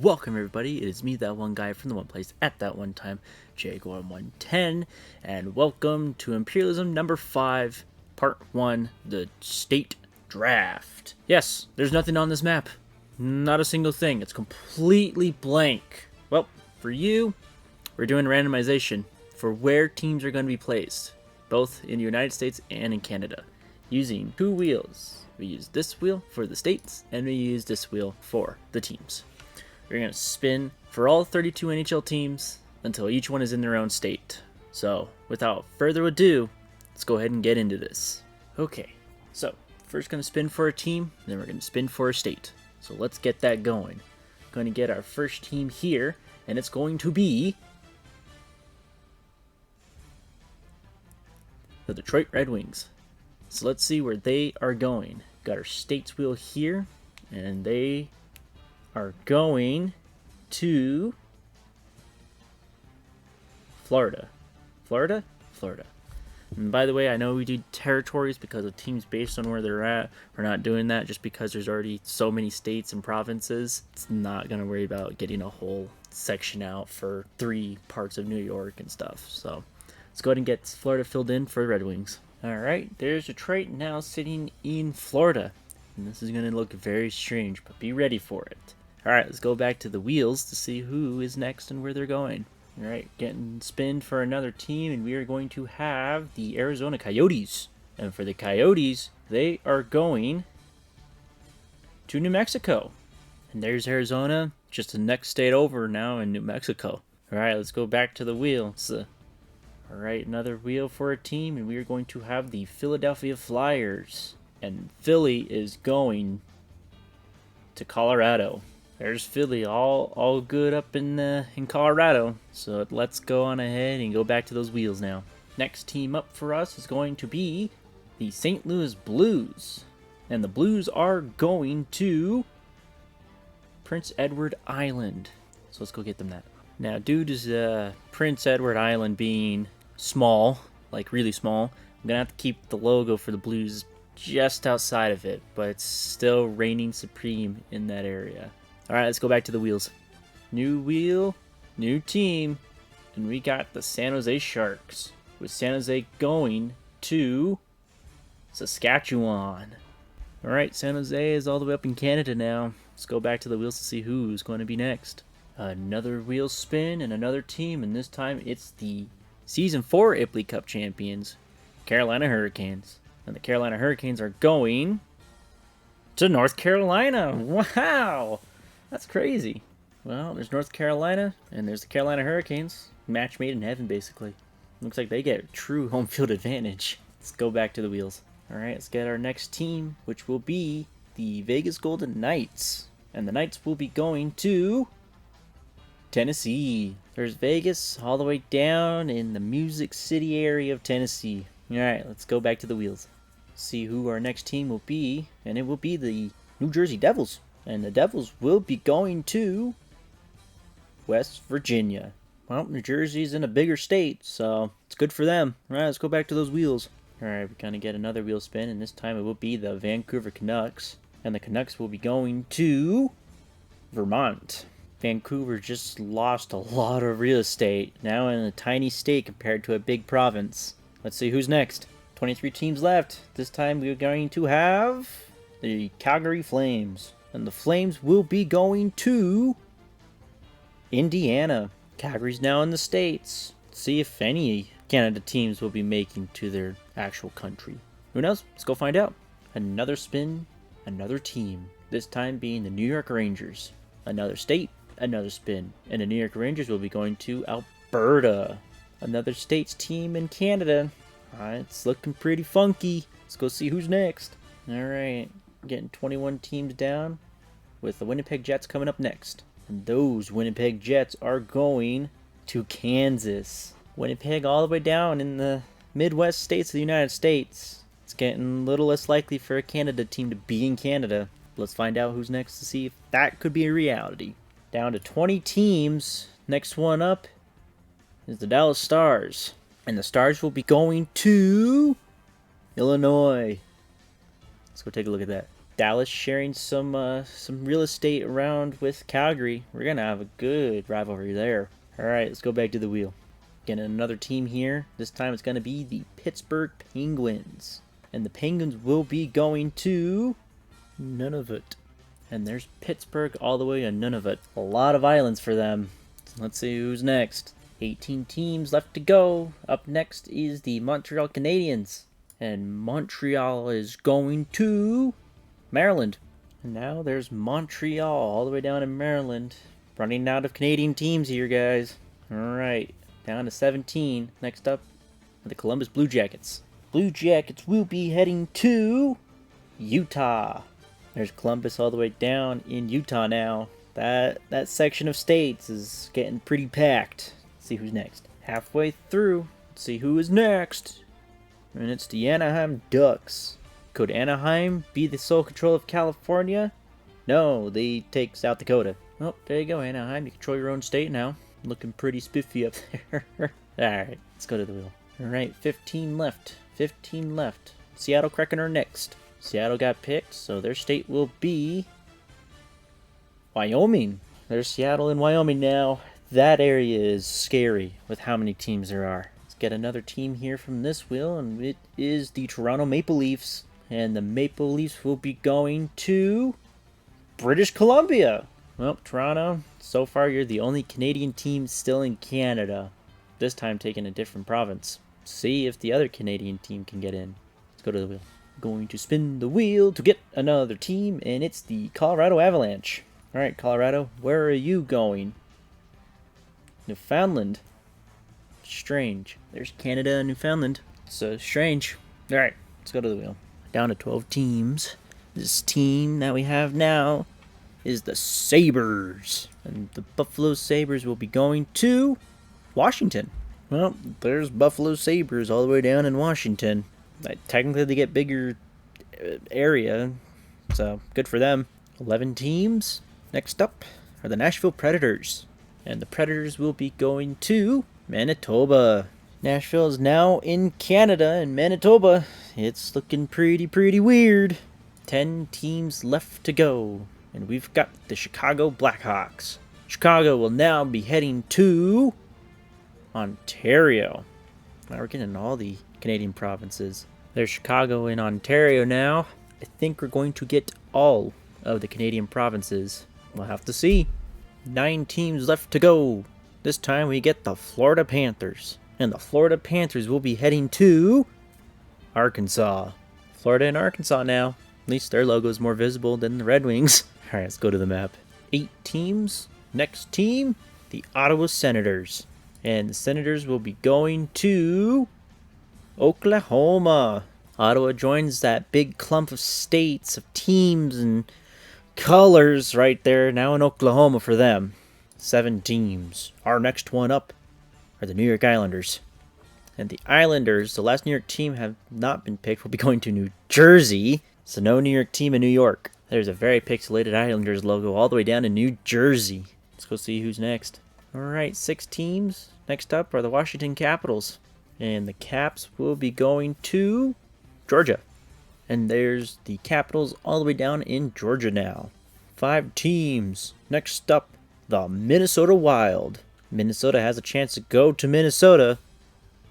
Welcome everybody, it is me, that one guy from the one place at that one time, Jaguar110, and welcome to Imperialism number 5, part 1, the state draft. Yes, there's nothing on this map. Not a single thing. It's completely blank. Well, for you, we're doing randomization for where teams are going to be placed, both in the United States and in Canada, using two wheels. We use this wheel for the states, and we use this wheel for the teams. We're going to spin for all 32 NHL teams until each one is in their own state. So, without further ado, let's go ahead and get into this. Okay, so first going to spin for a team, then we're going to spin for a state. So let's get that going. Going to get our first team here, and it's going to be the Detroit Red Wings. So let's see where they are going. Got our states wheel here, and they are going to Florida. Florida? Florida. And by the way, I know we do territories because of teams based on where they're at. We're not doing that just because there's already so many states and provinces. It's not going to worry about getting a whole section out for 3 parts of New York and stuff. So let's go ahead and get Florida filled in for the Red Wings. Alright, there's Detroit now sitting in Florida. And this is going to look very strange, but be ready for it. Alright, let's go back to the wheels to see who is next and where they're going. Alright, getting spin for another team, and we are going to have the Arizona Coyotes. And for the Coyotes, they are going to New Mexico. And there's Arizona, just the next state over now in New Mexico. Alright, let's go back to the wheels. Alright, another wheel for a team, and we are going to have the Philadelphia Flyers. And Philly is going to Colorado. There's Philly, all good up in Colorado. So let's go on ahead and go back to those wheels now. Next team up for us is going to be the St. Louis Blues. And the Blues are going to Prince Edward Island. So let's go get them that. Now, due to Prince Edward Island being small, like really small, I'm going to have to keep the logo for the Blues just outside of it, but it's still reigning supreme in that area. Alright, let's go back to the wheels. New wheel, new team, and we got the San Jose Sharks, with San Jose going to Saskatchewan. Alright, San Jose is all the way up in Canada now. Let's go back to the wheels to see who's going to be next. Another wheel spin and another team, and this time it's the Season 4 Imply Cup champions, Carolina Hurricanes. And the Carolina Hurricanes are going to North Carolina. Wow! That's crazy. Well, there's North Carolina, and there's the Carolina Hurricanes. Match made in heaven, basically. Looks like they get true home field advantage. Let's go back to the wheels. Alright, let's get our next team, which will be the Vegas Golden Knights. And the Knights will be going to Tennessee. There's Vegas all the way down in the Music City area of Tennessee. Alright, let's go back to the wheels. See who our next team will be, and it will be the New Jersey Devils. And the Devils will be going to West Virginia. Well, New Jersey's in a bigger state, so it's good for them. Alright, let's go back to those wheels. Alright, we're going to get another wheel spin, and this time it will be the Vancouver Canucks. And the Canucks will be going to Vermont. Vancouver just lost a lot of real estate, now in a tiny state compared to a big province. Let's see who's next. 23 teams left. This time we are going to have the Calgary Flames. And the Flames will be going to Indiana. Calgary's now in the States. Let's see if any Canada teams will be making to their actual country. Who knows? Let's go find out. Another spin, another team. This time being the New York Rangers. Another state, another spin. And the New York Rangers will be going to Alberta. Another state's team in Canada. Alright, it's looking pretty funky. Let's go see who's next. Alright, getting 21 teams down, with the Winnipeg Jets coming up next. And those Winnipeg Jets are going to Kansas. Winnipeg all the way down in the Midwest states of the United States. It's getting a little less likely for a Canada team to be in Canada. Let's find out who's next to see if that could be a reality. Down to 20 teams. Next one up is the Dallas Stars. And the Stars will be going to Illinois. Let's go take a look at that. Dallas sharing some real estate around with Calgary. We're gonna have a good rivalry there. All right, let's go back to the wheel. Getting another team here. This time it's gonna be the Pittsburgh Penguins, and the Penguins will be going to Nunavut. And there's Pittsburgh all the way to Nunavut. A lot of islands for them. Let's see who's next. 18 teams left to go. Up next is the Montreal Canadiens. And Montreal is going to Maryland. And now there's Montreal all the way down in Maryland. Running out of Canadian teams here, guys. Alright, down to 17. Next up, the Columbus Blue Jackets. Blue Jackets will be heading to Utah. There's Columbus all the way down in Utah now. That section of states is getting pretty packed. Let's see who's next. Halfway through. Let's see who is next. And it's the Anaheim Ducks. Could Anaheim be the sole control of California? No, they take South Dakota. Oh, there you go, Anaheim. You control your own state now. Looking pretty spiffy up there. Alright, let's go to the wheel. Alright, 15 left. 15 left. Seattle Kraken are next. Seattle got picked, so their state will be Wyoming. There's Seattle and Wyoming now. That area is scary with how many teams there are. Let's get another team here from this wheel, and it is the Toronto Maple Leafs. And the Maple Leafs will be going to British Columbia. Well, Toronto, so far you're the only Canadian team still in Canada. This time taking a different province. See if the other Canadian team can get in. Let's go to the wheel. Going to spin the wheel to get another team, and it's the Colorado Avalanche. Alright, Colorado, where are you going? Newfoundland. Strange. There's Canada and Newfoundland. So strange. Alright, let's go to the wheel. Down to 12 teams. This team that we have now is the Sabres. And the Buffalo Sabres will be going to Washington. Well, there's Buffalo Sabres all the way down in Washington. Technically, they get bigger area, so good for them. 11 teams. Next up are the Nashville Predators. And the Predators will be going to Manitoba. Nashville is now in Canada, and Manitoba, it's looking pretty weird. 10 teams left to go. And we've got the Chicago Blackhawks. Chicago will now be heading to Ontario. Now we're getting all the Canadian provinces. There's Chicago in Ontario now. I think we're going to get all of the Canadian provinces. We'll have to see. 9 teams left to go. This time we get the Florida Panthers. And the Florida Panthers will be heading to Arkansas. Florida and Arkansas now. At least their logo is more visible than the Red Wings. Alright, let's go to the map. 8 teams. Next team, the Ottawa Senators. And the Senators will be going to Oklahoma. Ottawa joins that big clump of states, of teams and colors right there, now in Oklahoma for them. 7 teams. Our next one up are the New York Islanders. And the Islanders, the last New York team have not been picked, will be going to New Jersey. So no New York team in New York. There's a very pixelated Islanders logo all the way down in New Jersey. Let's go see who's next. Alright, 6 teams. Next up are the Washington Capitals. And the Caps will be going to Georgia. And there's the Capitals all the way down in Georgia now. 5 teams. Next up, the Minnesota Wild. Minnesota has a chance to go to Minnesota,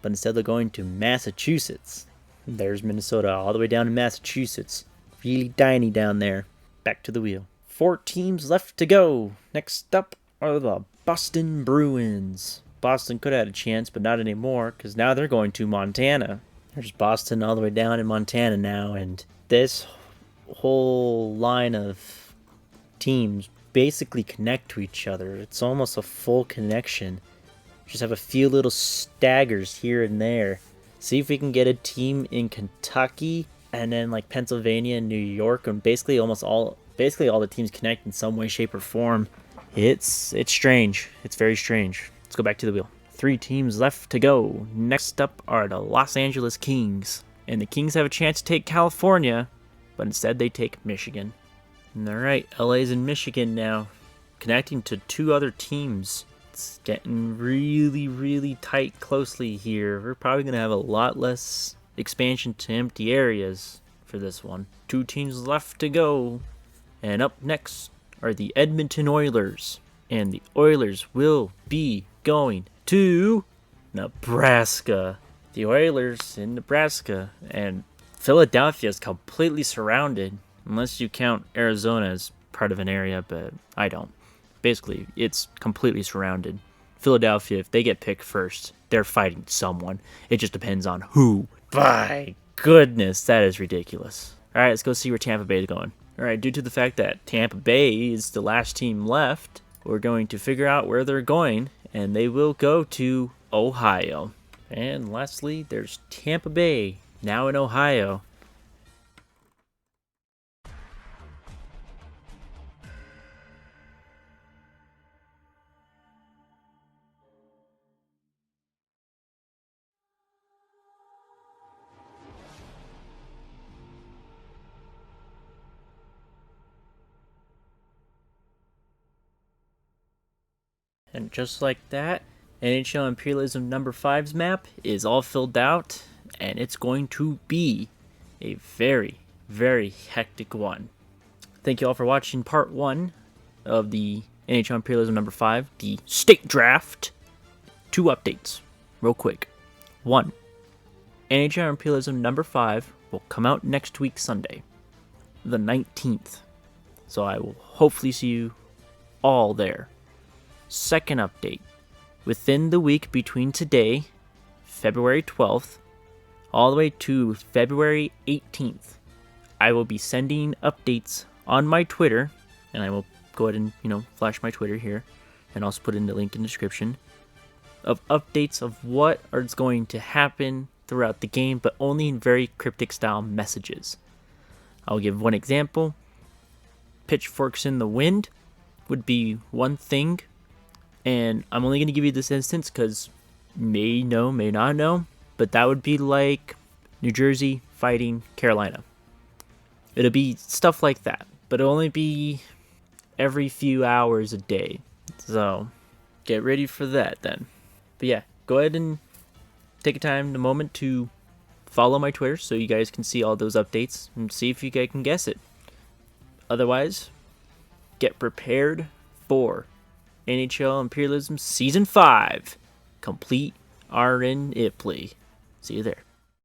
but instead they're going to Massachusetts. And there's Minnesota all the way down in Massachusetts. Really tiny down there. Back to the wheel. 4 teams left to go. Next up are the Boston Bruins. Boston could have had a chance, but not anymore, because now they're going to Montana. There's Boston all the way down in Montana now, and this whole line of teams basically connect to each other. It's almost a full connection. Just have a few little staggers here and there. See if we can get a team in Kentucky, and then like Pennsylvania and New York, and basically all the teams connect in some way, shape, or form. It's strange. It's very strange. Let's go back to the wheel. 3 teams left to go. Next up are the Los Angeles Kings. And the Kings have a chance to take California, but instead they take Michigan. Alright, LA's in Michigan now, connecting to 2 other teams. It's getting really tight closely here. We're probably going to have a lot less expansion to empty areas for this one. 2 teams left to go. And up next are the Edmonton Oilers. And the Oilers will be going to Nebraska. The Oilers in Nebraska. And Philadelphia is completely surrounded. Unless you count Arizona as part of an area, but I don't. Basically, it's completely surrounded. Philadelphia, if they get picked first, they're fighting someone. It just depends on who. My goodness, that is ridiculous. All right, let's go see where Tampa Bay is going. All right, due to the fact that Tampa Bay is the last team left, we're going to figure out where they're going, and they will go to Ohio. And lastly, there's Tampa Bay, now in Ohio. And just like that, NHL Imperialism number 5's map is all filled out, and it's going to be a very, very hectic one. Thank you all for watching part 1 of the NHL Imperialism number 5, the state draft. 2 updates, real quick. 1, NHL Imperialism number 5 will come out next week Sunday, the 19th. So I will hopefully see you all there. Second update, within the week between today, February 12th, all the way to February 18th, I will be sending updates on my Twitter, and I will go ahead and, flash my Twitter here, and also put in the link in the description, of updates of what is going to happen throughout the game, but only in very cryptic style messages. I'll give one example. Pitchforks in the wind would be one thing. And I'm only going to give you this instance because may know, may not know, but that would be like New Jersey fighting Carolina. It'll be stuff like that, but it'll only be every few hours a day. So get ready for that then. But yeah, go ahead and take a moment to follow my Twitter so you guys can see all those updates and see if you guys can guess it. Otherwise, get prepared for NHL Imperialism Season 5. Complete RN Ipley. See you there.